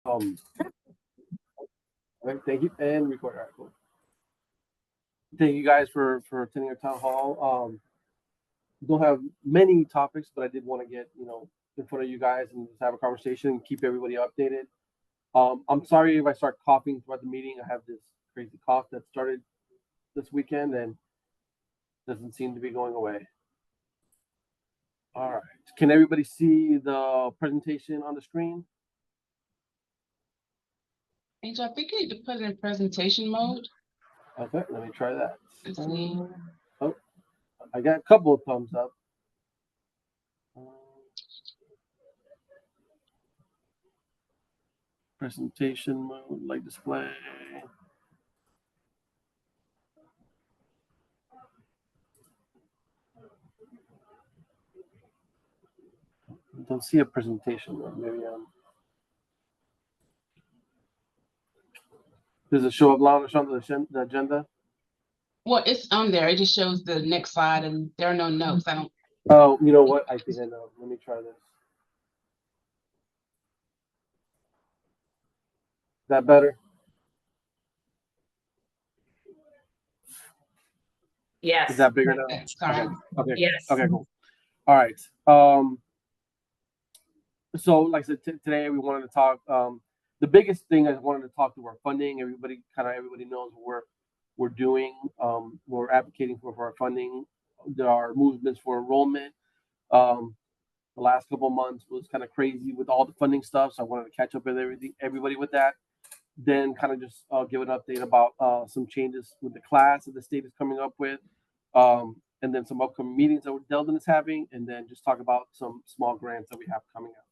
All right, thank you, and record. All right, cool. Thank you guys for attending our town hall. Don't have many topics, but I did want to get in front of you guys and just have a conversation and keep everybody updated. I'm sorry if I start coughing throughout the meeting. I have this crazy cough that started this weekend and doesn't seem to be going away. All right, can everybody see the presentation on the screen? Angel, I think you need to put it in presentation mode. Okay, let me try that. Let's see. Oh, I got a couple of thumbs up. Presentation mode, light display. Don't see a presentation mode. Maybe does it show up loud on the agenda? Well, it's on there. It just shows the next slide, and there are no notes. I don't. Oh, you know what? I think I know. Let me try this. Is that better? Yes. Is that bigger now? Sorry. Okay. Yes. Okay, cool. All right. So like I said, today we wanted to talk. The biggest thing I wanted to talk to our funding. Everybody knows what we're doing. We're advocating for our funding. There are movements for enrollment. The last couple of months was kind of crazy with all the funding stuff, so I wanted to catch up with everybody with that. Then kind of just give an update about some changes with the class that the state is coming up with, and then some upcoming meetings that Delvin is having, and then just talk about some small grants that we have coming out.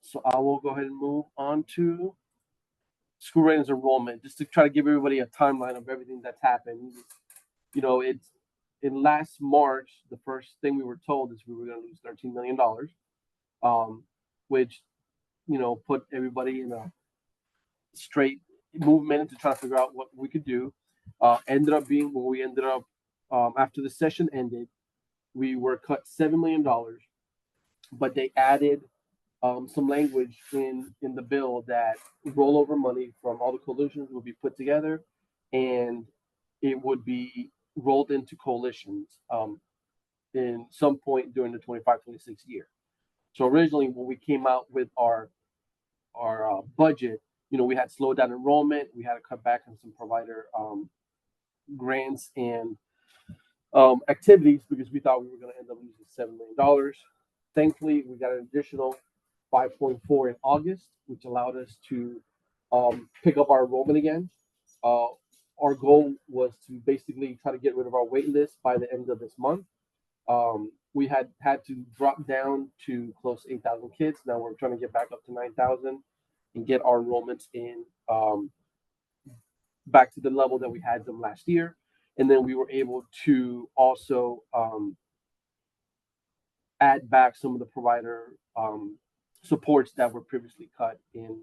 So I will go ahead and move on to school readiness enrollment, just to try to give everybody a timeline of everything that's happened. It's in last March, the first thing we were told is we were going to lose $13 million, which put everybody in a straight movement to try to figure out what we could do. Ended up being when we ended up after the session ended, we were cut $7 million, but they added some language in the bill that rollover money from all the coalitions would be put together, and it would be rolled into coalitions in some point during the 25-26 year. So originally, when we came out with our budget, we had slowed down enrollment. We had to cut back on some provider grants and activities because we thought we were going to end up losing $7 million. Thankfully, we got an additional 5.4 in August, which allowed us to pick up our enrollment again. Our goal was to basically try to get rid of our wait list by the end of this month. We had to drop down to close to 8,000 kids. Now we're trying to get back up to 9,000 and get our enrollments in back to the level that we had them last year. And then we were able to also add back some of the provider supports that were previously cut in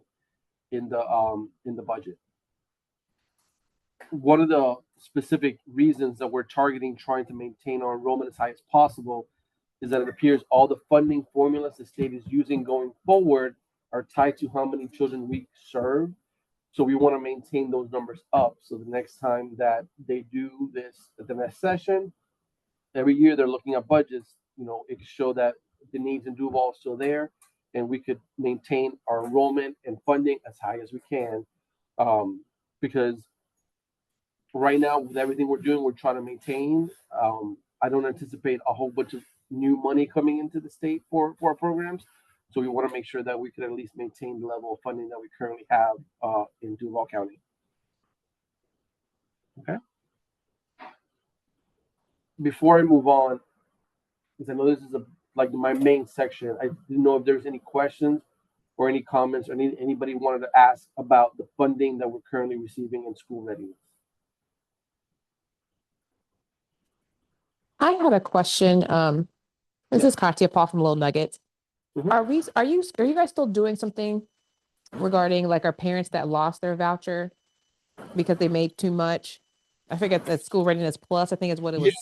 the budget. One of the specific reasons that we're targeting trying to maintain our enrollment as high as possible is that it appears all the funding formulas the state is using going forward are tied to how many children we serve. So we want to maintain those numbers up. So the next time that they do this at the next session, every year they're looking at budgets, it could show that the needs in Duval are still there, and we could maintain our enrollment and funding as high as we can. Because right now, with everything we're doing, we're trying to maintain. I don't anticipate a whole bunch of new money coming into the state for our programs. So we want to make sure that we could at least maintain the level of funding that we currently have in Duval County. Okay. Before I move on, because I know this is like my main section, I didn't know if there's any questions or any comments or anybody wanted to ask about the funding that we're currently receiving in school readiness. I had a question. This is Katya Paul from Little Nuggets. Mhm. Are you guys still doing something regarding like our parents that lost their voucher because they made too much? I forget that School Readiness Plus, I think is what it was. Yeah,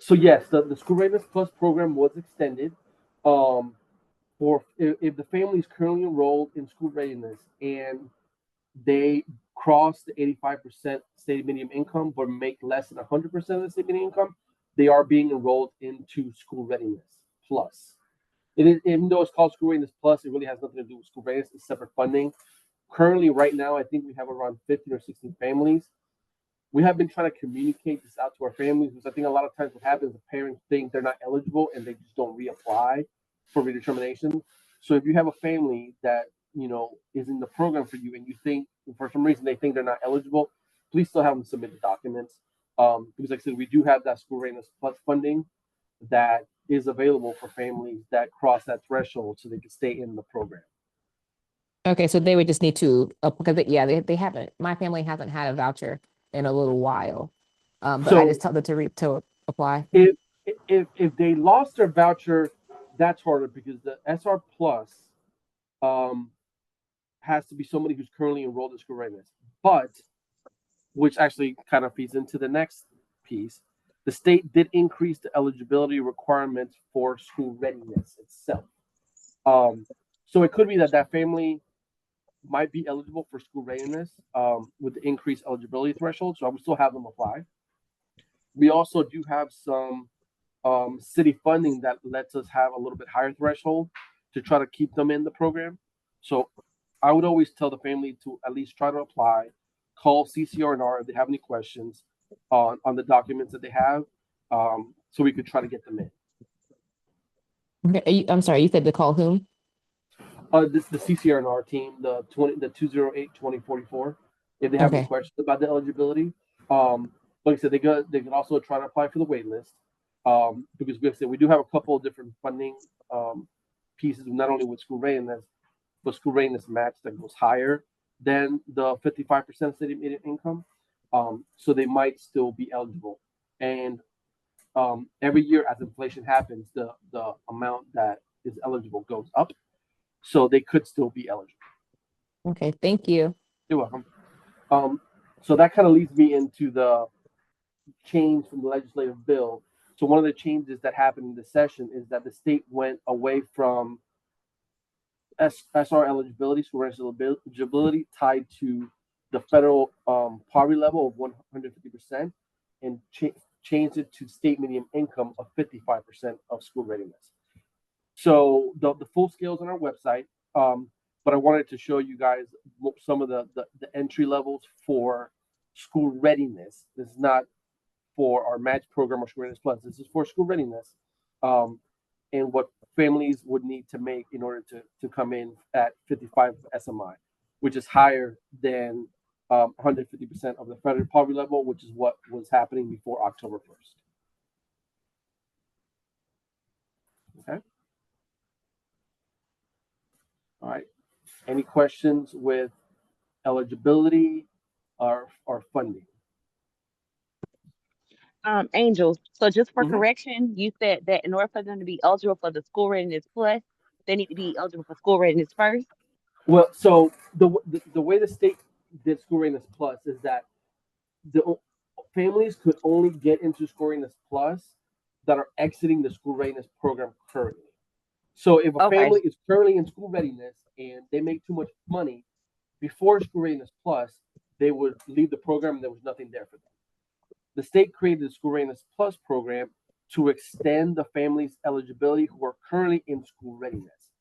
so yes, the School Readiness Plus program was extended. for if the family is currently enrolled in school readiness and they cross the 85% state minimum income but make less than 100% of the state minimum income, they are being enrolled into school readiness plus. It is, even though it's called school readiness plus, it really has nothing to do with school readiness. It's separate funding. Currently, right now, I think we have around 15 or 16 families. We have been trying to communicate this out to our families because I think a lot of times what happens is parents think they're not eligible and they just don't reapply for redetermination. So if you have a family that is in the program for you and you think for some reason they think they're not eligible, please still have them submit the documents. Because like I said, we do have that school readiness plus funding that is available for families that cross that threshold so they can stay in the program. Okay, so they would just need to, because they haven't, my family hasn't had a voucher in a little while. But I just tell them to apply. If they lost their voucher, that's harder because the SR plus has to be somebody who's currently enrolled in school readiness. But which actually kind of feeds into the next piece. The state did increase the eligibility requirements for school readiness itself. So it could be that family might be eligible for school readiness with the increased eligibility threshold. So I would still have them apply. We also do have some city funding that lets us have a little bit higher threshold to try to keep them in the program. So I would always tell the family to at least try to apply, call CCR&R if they have any questions on the documents that they have, so we could try to get them in. Okay, I'm sorry, you said to call whom? This the CCR&R team, the 208-2044. If they have any questions about the eligibility, like I said, they can also try to apply for the wait list. Because like I said, we do have a couple of different funding pieces, not only with school readiness, but school readiness match that goes higher than the 55% city median income. So they might still be eligible. And every year as inflation happens, the amount that is eligible goes up. So they could still be eligible. Okay, thank you. You're welcome. So that kind of leads me into the change from the legislative bill. So one of the changes that happened in this session is that the state went away from SR eligibility, school eligibility tied to the federal poverty level of 150% and changed it to state median income of 55% of school readiness. So the full scale is on our website, but I wanted to show you guys some of the entry levels for school readiness. This is not for our match program or school readiness plus. This is for school readiness, and what families would need to make in order to come in at 55 SMI, which is higher than 150% of the federal poverty level, which is what was happening before October 1st. Okay. All right. Any questions with eligibility or funding? Angel, so just for Mhm. correction, you said that in order for them to be eligible for the school readiness plus, they need to be eligible for school readiness first. Well, so the way the state did school readiness plus is that the families could only get into school readiness plus that are exiting the school readiness program currently. So if a family is currently in school readiness and they make too much money before school readiness plus, they would leave the program and there was nothing there for them. The state created the school readiness plus program to extend the family's eligibility who are currently in school readiness.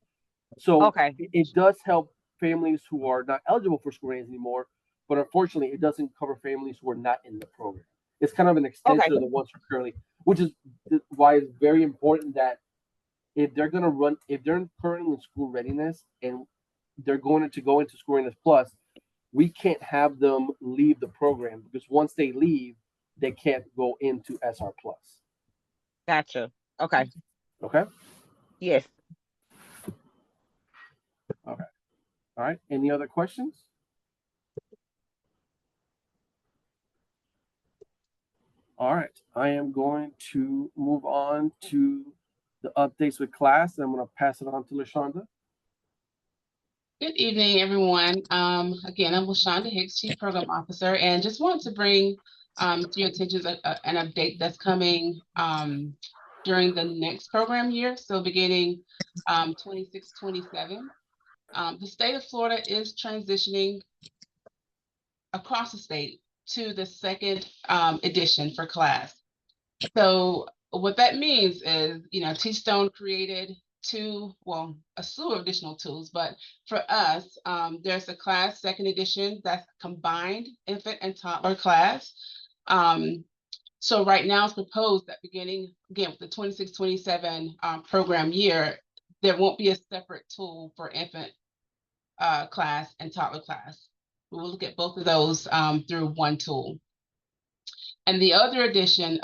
So it does help families who are not eligible for school readiness anymore, but unfortunately, it doesn't cover families who are not in the program. It's kind of an extension of the ones who are currently, which is why it's very important that if they're currently in school readiness and they're going to go into school readiness plus, we can't have them leave the program because once they leave, they can't go into SR plus. Gotcha. Okay. Okay. Yes. Okay. All right. Any other questions? All right. I am going to move on to the updates with class. I'm going to pass it on to LaShonda. Good evening, everyone. Again, I'm LaShonda Hicks, Chief Program Officer, and just want to bring to your attention an update that's coming during the next program year, so beginning 26-27. The state of Florida is transitioning across the state to the second edition for class. So what that means is, T-Stone created a slew of additional tools, but for us, there's a class second edition that's combined infant and toddler class. So right now it's proposed that beginning, again, with the 26-27 program year, there won't be a separate tool for infant class and toddler class. We'll look at both of those through one tool. And the other revision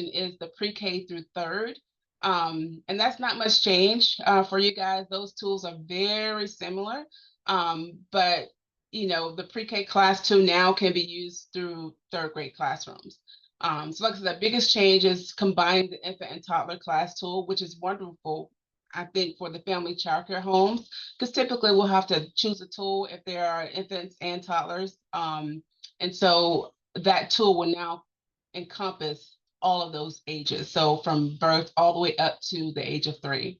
is the pre-K through third. And that's not much change for you guys. Those tools are very similar. But the pre-K class 2 now can be used through third grade classrooms. So like I said, the biggest change is combining the infant and toddler class tool, which is wonderful, I think, for the family childcare homes, because typically we'll have to choose a tool if there are infants and toddlers. And so that tool will now encompass all of those ages. So from birth all the way up to the age of 3.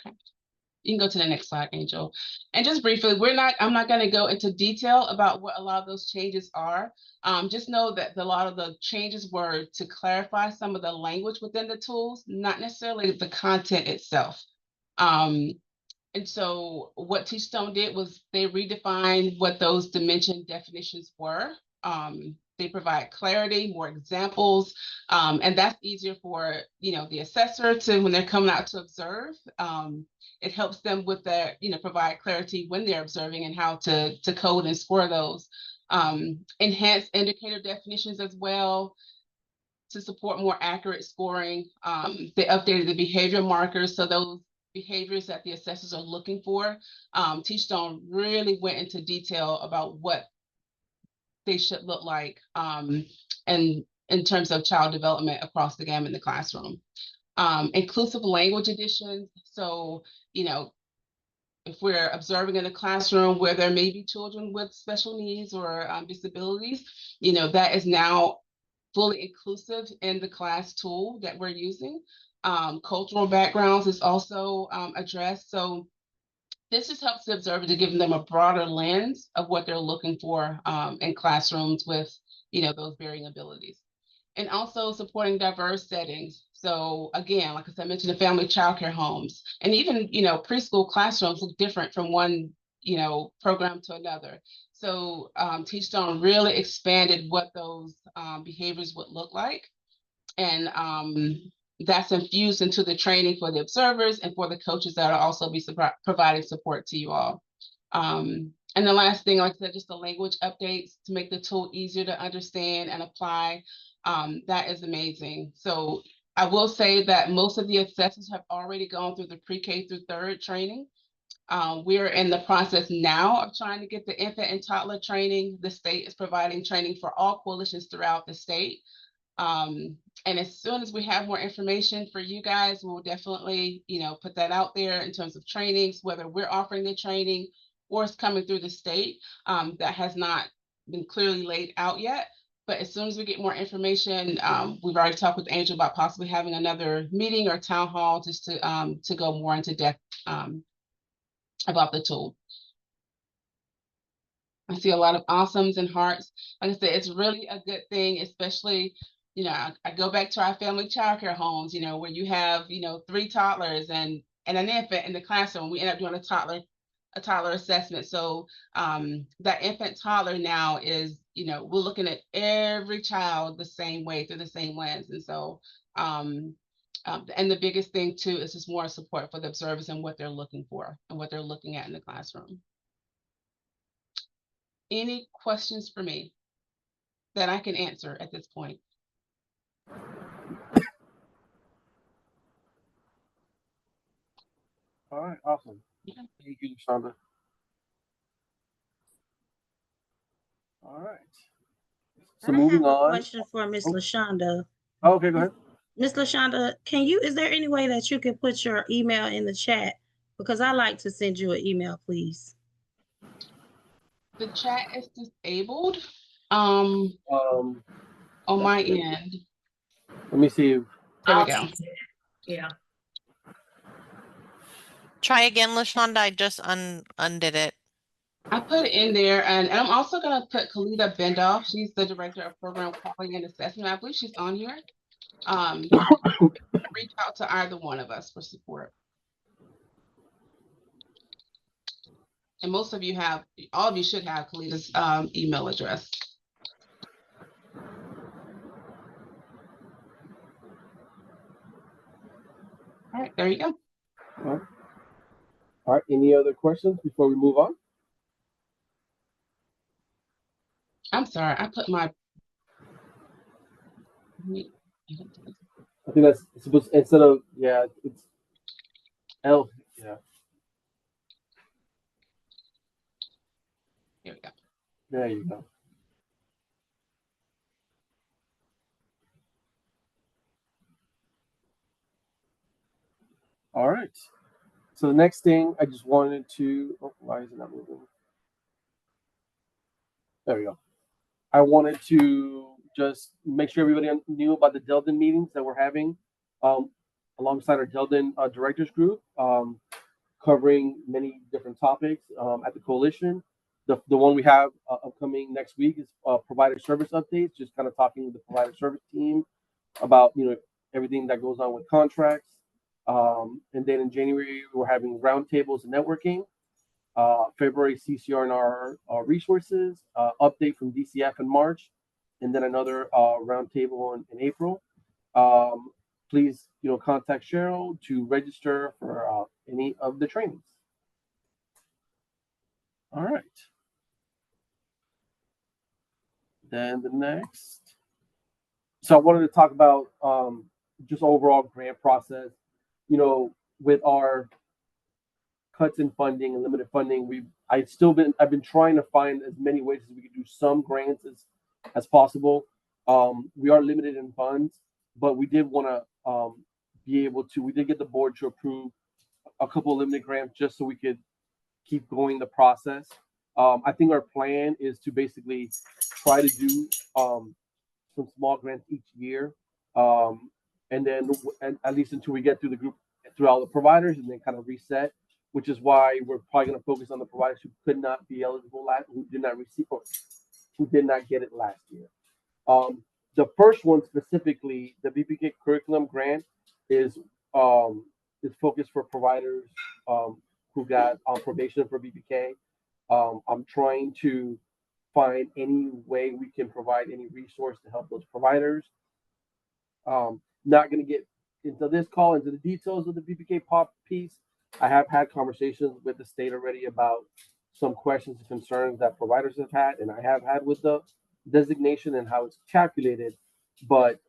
Okay. You can go to the next slide, Angel. And just briefly, I'm not going to go into detail about what a lot of those changes are. Just know that a lot of the changes were to clarify some of the language within the tools, not necessarily the content itself. And so what T-Stone did was they redefined what those dimension definitions were. They provide clarity, more examples, and that's easier for the assessor to, when they're coming out to observe. It helps them with their, provide clarity when they're observing and how to code and score those. Enhanced indicator definitions as well to support more accurate scoring. They updated the behavior markers, so those behaviors that the assessors are looking for. T-Stone really went into detail about what they should look like and in terms of child development across the gamut in the classroom. Inclusive language additions. So, if we're observing in a classroom where there may be children with special needs or disabilities, that is now fully inclusive in the class tool that we're using. Cultural backgrounds is also addressed. So this just helps the observer to give them a broader lens of what they're looking for in classrooms with, those varying abilities. And also supporting diverse settings. So again, like I mentioned, the family childcare homes, and even, preschool classrooms look different from one, program to another. So T-Stone really expanded what those behaviors would look like. And that's infused into the training for the observers and for the coaches that will also be providing support to you all. And the last thing, like I said, just the language updates to make the tool easier to understand and apply. That is amazing. So I will say that most of the assessors have already gone through the pre-K through third training. We're in the process now of trying to get the infant and toddler training. The state is providing training for all coalitions throughout the state. And as soon as we have more information for you guys, we'll definitely, put that out there in terms of trainings, whether we're offering the training or it's coming through the state. That has not been clearly laid out yet. But as soon as we get more information, we've already talked with Angel about possibly having another meeting or town hall just to go more into depth about the tool. I see a lot of awesomes and hearts. Like I said, it's really a good thing, especially, I go back to our family childcare homes, where you have, 3 toddlers and an infant in the classroom. We end up doing a toddler assessment. So that infant toddler now is, we're looking at every child the same way through the same lens. And so, and the biggest thing too is just more support for the observers and what they're looking for and what they're looking at in the classroom. Any questions for me that I can answer at this point? All right, awesome. Yeah. Thank you, Shonda. All right. So I moving have a on. question for Miss Oh. LaShonda. Oh, okay, go ahead. Miss LaShonda, is there any way that you can put your email in the chat? Because I like to send you an email, please. The chat is disabled on my end. Let me see. There we go. Yeah. Try again, LaShonda. I just undid it. I put it in there, and I'm also gonna put Kalita Bendoff. She's the director of program quality and assessment. I believe she's on here. Reach out to either one of us for support. And most of you have, all of you should have Kalita's email address. All right, there you go. All right. Any other questions before we move on? I'm sorry, I put my. I think that's supposed instead of it's L. Yeah. Here we go. There you go. All right. So the next thing I just wanted to, why is it not moving? There we go. I wanted to just make sure everybody knew about the Delden meetings that we're having alongside our Delden directors group, covering many different topics at the coalition. The one we have upcoming next week is provider service updates, just kind of talking with the provider service team about everything that goes on with contracts. And then in January, we're having roundtables and networking. February, CCR and our resources, update from DCF in March, and then another roundtable in April. Please, contact Cheryl to register for any of the trainings. All right. Then the next. So I wanted to talk about just overall grant process. With our cuts in funding and limited funding, I've been trying to find as many ways as we could do some grants as possible. We are limited in funds, but we did want to be able to. We did get the board to approve a couple of limited grants just so we could keep going the process. I think our plan is to basically try to do some small grants each year, and then at least until we get through the group, through all the providers, and then kind of reset. Which is why we're probably going to focus on the providers who could not be eligible who did not receive, or who did not get it last year. The first one specifically, the VPK curriculum grant, is focused for providers who got on probation for VPK. I'm trying to find any way we can provide any resource to help those providers. Not going to get into this call into the details of the VPK pop piece. I have had conversations with the state already about some questions and concerns that providers have had, and I have had with the designation and how it's calculated. But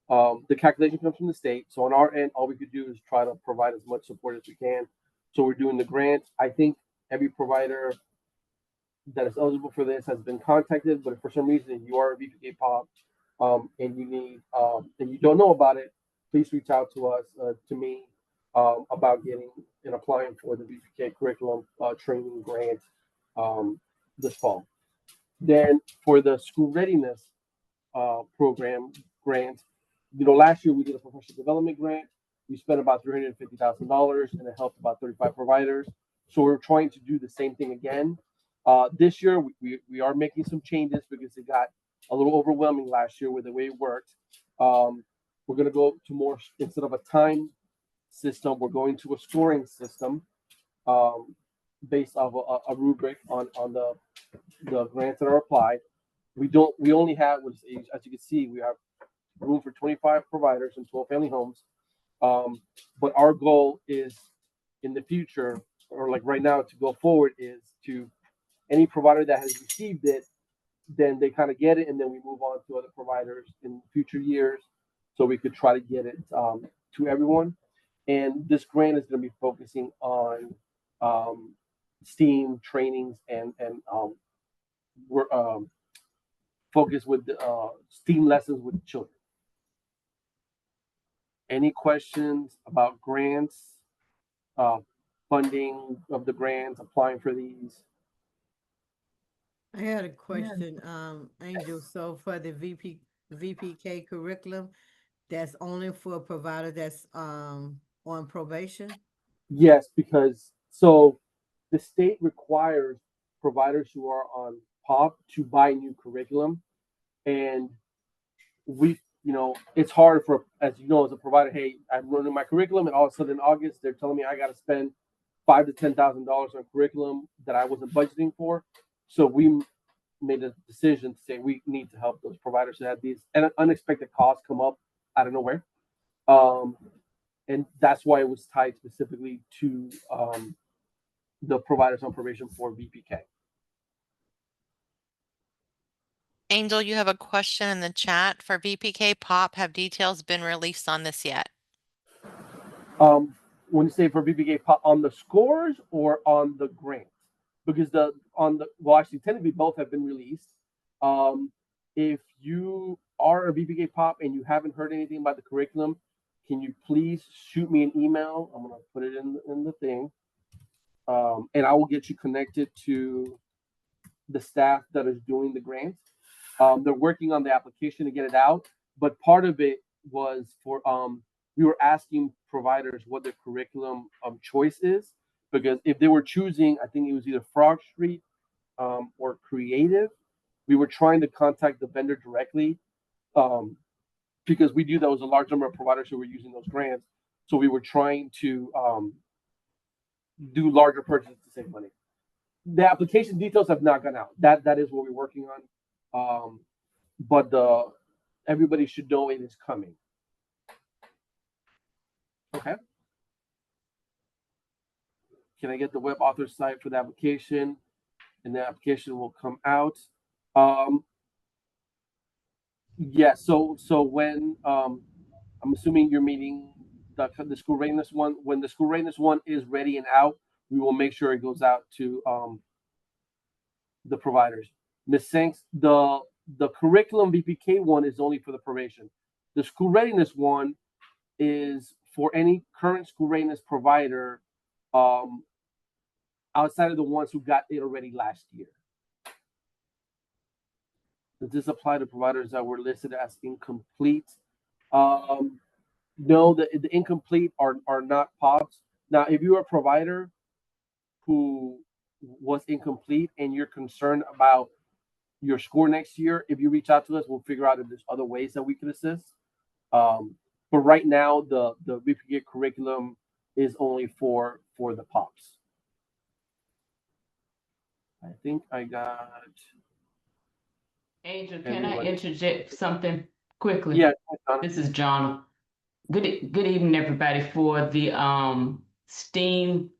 the calculation comes from the state. So on our end, all we could do is try to provide as much support as we can. So we're doing the grant. I think every provider that is eligible for this has been contacted, but if for some reason you are a VPK pop and you need and you don't know about it, please reach out to us, to me, about getting and applying for the VPK curriculum training grant this fall. Then for the school readiness program grant, last year we did a professional development grant. We spent about $350,000 and it helped about 35 providers. So we're trying to do the same thing again. This year we are making some changes because it got a little overwhelming last year with the way it worked. We're going to go to more, instead of a time system, we're going to a scoring system based off a rubric on the grants that are applied. We only have, as you can see, we have room for 25 providers and 12 family homes. But our goal is in the future, or like right now to go forward, is to any provider that has received it, then they kind of get it, and then we move on to other providers in future years, so we could try to get it to everyone. And this grant is going to be focusing on STEAM trainings and we're focused with STEAM lessons with children. Any questions about grants, funding of the grants, applying for these? I had a question, Angel. So for the VPK curriculum, that's only for a provider that's on probation? Yes, because so the state requires providers who are on POP to buy new curriculum, and it's hard for, as you know, as a provider. Hey, I'm running my curriculum, and all of a sudden in August they're telling me I got to spend $5,000 to $10,000 on curriculum that I wasn't budgeting for. So we made a decision to say we need to help those providers that have these and unexpected costs come up out of nowhere. And that's why it was tied specifically to the providers on probation for VPK. Angel, you have a question in the chat for VPK POP. Have details been released on this yet? When you say for VPK on the scores or on the grants, because actually technically both have been released. If you are a VPK POP and you haven't heard anything about the curriculum, can you please shoot me an email? I'm gonna put it in the thing, and I will get you connected to the staff that is doing the grants. They're working on the application to get it out, but part of it was for we were asking providers what their curriculum choice is, because if they were choosing, I think it was either Frog Street or Creative, we were trying to contact the vendor directly because we knew there was a large number of providers who were using those grants. So we were trying to do larger purchases to save money. The application details have not gone out. That is what we're working on. But everybody should know it is coming. Okay. Can I get the web author site for the application? And the application will come out. Yeah. So when I'm assuming you're meeting the school readiness one. When the school readiness one is ready and out, we will make sure it goes out to the providers. Ms. Sanks, the curriculum VPK one is only for the probation. The school readiness one is for any current school readiness provider outside of the ones who got it already last year. Does this apply to providers that were listed as incomplete? No, the incomplete are not POPs. Now, if you're a provider who was incomplete and you're concerned about your score next year, if you reach out to us, we'll figure out if there's other ways that we can assist. But right now, the VPK curriculum is only for the POPs. I think I got. Angel, can I interject something quickly? Yeah. This is John. Good evening, everybody. For the STEAM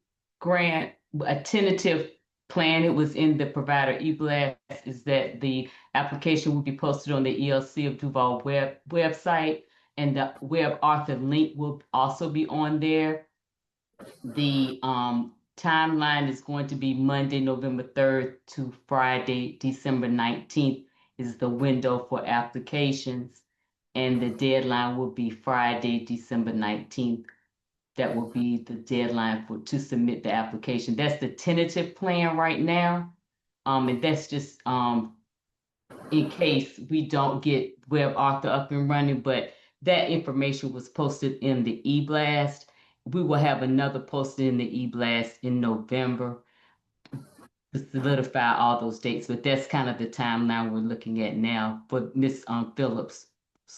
grant, a tentative plan, it was in the provider e-blast, is that the application will be posted on the ELC of Duval website, and the web author link will also be on there. The timeline is going to be Monday, November 3rd to Friday, December 19th is the window for applications. And the deadline will be Friday, December 19th. That will be the deadline to submit the application. That's the tentative plan right now. And that's just in case we don't get web author up and running, but that information was posted in the e-blast. We will have another posted in the e-blast in November to solidify all those dates, but that's kind of the timeline we're looking at now. For Ms. Phillips'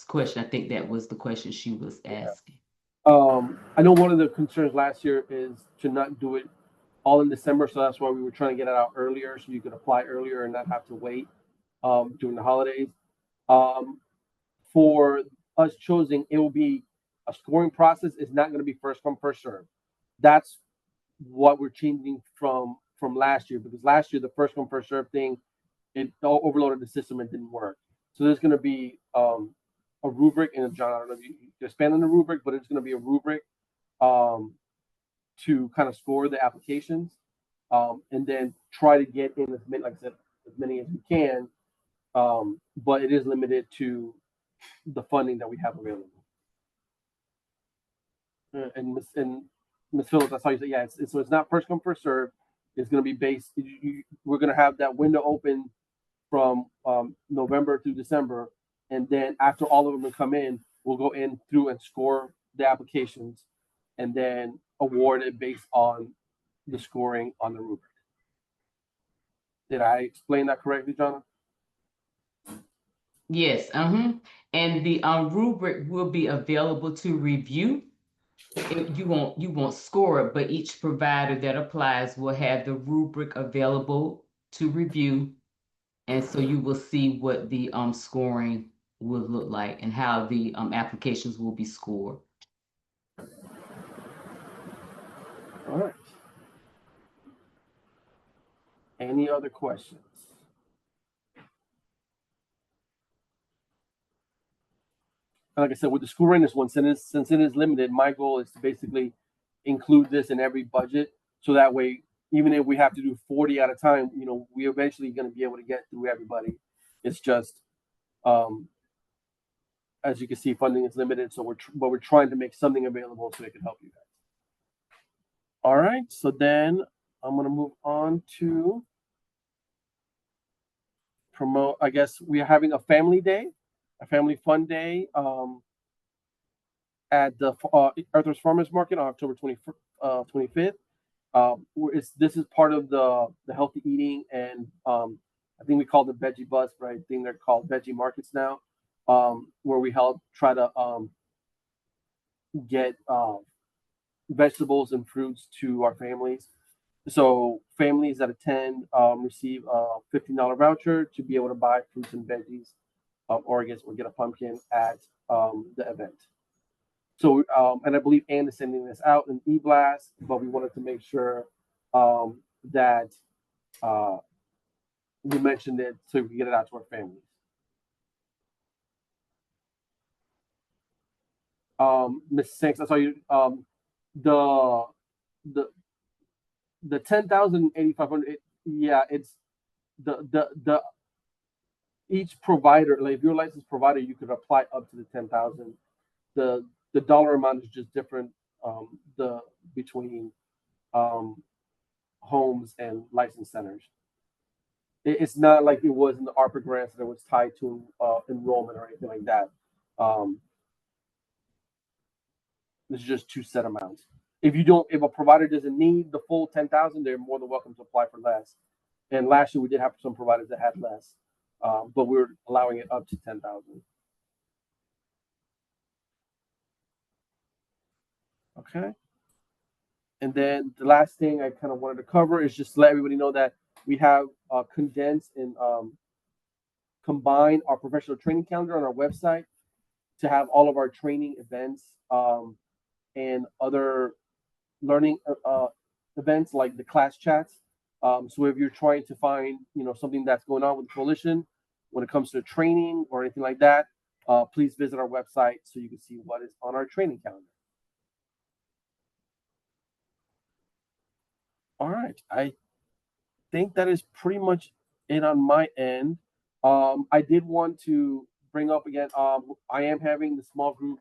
question, I think that was the question she was asking. I know one of the concerns last year is to not do it all in December, so that's why we were trying to get it out earlier, so you could apply earlier and not have to wait during the holidays. For us choosing, it will be a scoring process. It's not going to be first come, first serve. That's what we're changing from last year, because last year the first come, first serve thing, it overloaded the system and didn't work. So there's going to be a rubric, and John, I don't know if you expand on the rubric, but it's going to be a rubric to kind of score the applications, and then try to get in as many, like I said, as many as we can. But it is limited to the funding that we have available. And Ms. Phillips, that's how you say, yeah. So it's not first come, first serve. It's going to be based. We're going to have that window open from November through December, and then after all of them come in, will go in through and score the applications and then award it based on the scoring on the rubric. Did I explain that correctly, John? Yes, and the rubric will be available to review. You won't score it, but each provider that applies will have the rubric available to review. And so you will see what the scoring will look like and how the applications will be scored. All right. Any other questions? Like I said, with the school readiness one, since it is limited, my goal is to basically include this in every budget. So that way, even if we have to do 40 at a time, you know, we're eventually going to be able to get through everybody. It's just, as you can see, funding is limited. So we're trying to make something available so it can help you guys. All right. So then I'm going to move on to promote. I guess we are having a family day, a family fun day. At the Arthur's Farmers Market on October 25th. This is part of the healthy eating, and I think we call it veggie bus, but I think they're called veggie markets now, where we try to get vegetables and fruits to our families. So families that attend receive a $15 voucher to be able to buy fruits and veggies, or I guess we'll get a pumpkin at the event. So, and I believe Ann is sending this out in e-blast, but we wanted to make sure that we mentioned it so we can get it out to our families. Ms. Sanks, I saw you. The 10,000, 8,500. Yeah, it's the each provider. Like if you're a licensed provider, you could apply up to the 10,000. The dollar amount is just different between homes and licensed centers. It's not like it was in the ARPA grants that was tied to enrollment or anything like that. This is just two set amounts. If a provider doesn't need the full 10,000, they're more than welcome to apply for less. And last year we did have some providers that had less, but we were allowing it up to 10,000. Okay. And then the last thing I kind of wanted to cover is just to let everybody know that we have condensed and combined our professional training calendar on our website to have all of our training events and other learning events like the class chats. So if you're trying to find, something that's going on with the coalition when it comes to training or anything like that, please visit our website so you can see what is on our training calendar. All right, I think that is pretty much it on my end. I did want to bring up again, I am having the small group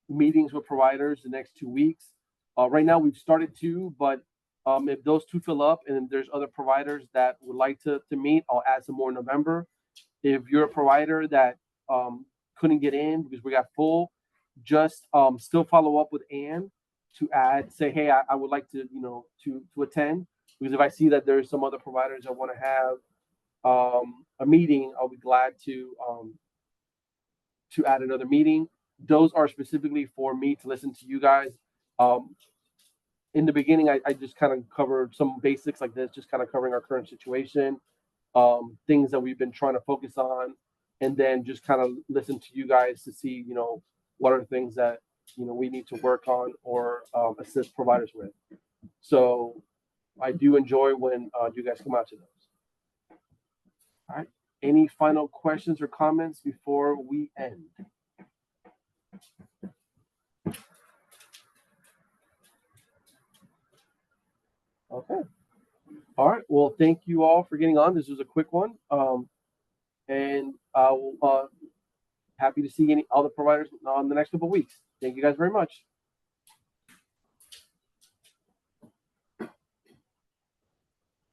meetings with providers the next 2 weeks. Right now we've started 2, but if those 2 fill up and there's other providers that would like to meet, I'll add some more in November. If you're a provider that couldn't get in because we got full, just still follow up with Ann to say, hey, I would like to, to attend, because if I see that there's some other providers that want to have a meeting, I'll be glad to add another meeting. Those are specifically for me to listen to you guys. In the beginning, I just kind of covered some basics like this, just kind of covering our current situation, things that we've been trying to focus on, and then just kind of listen to you guys to see, what are the things that, we need to work on or assist providers with. So I do enjoy when you guys come out to those. All right. Any final questions or comments before we end? Okay. All right. Well, thank you all for getting on. This was a quick one. And I will happy to see all the providers on the next couple of weeks. Thank you guys very much.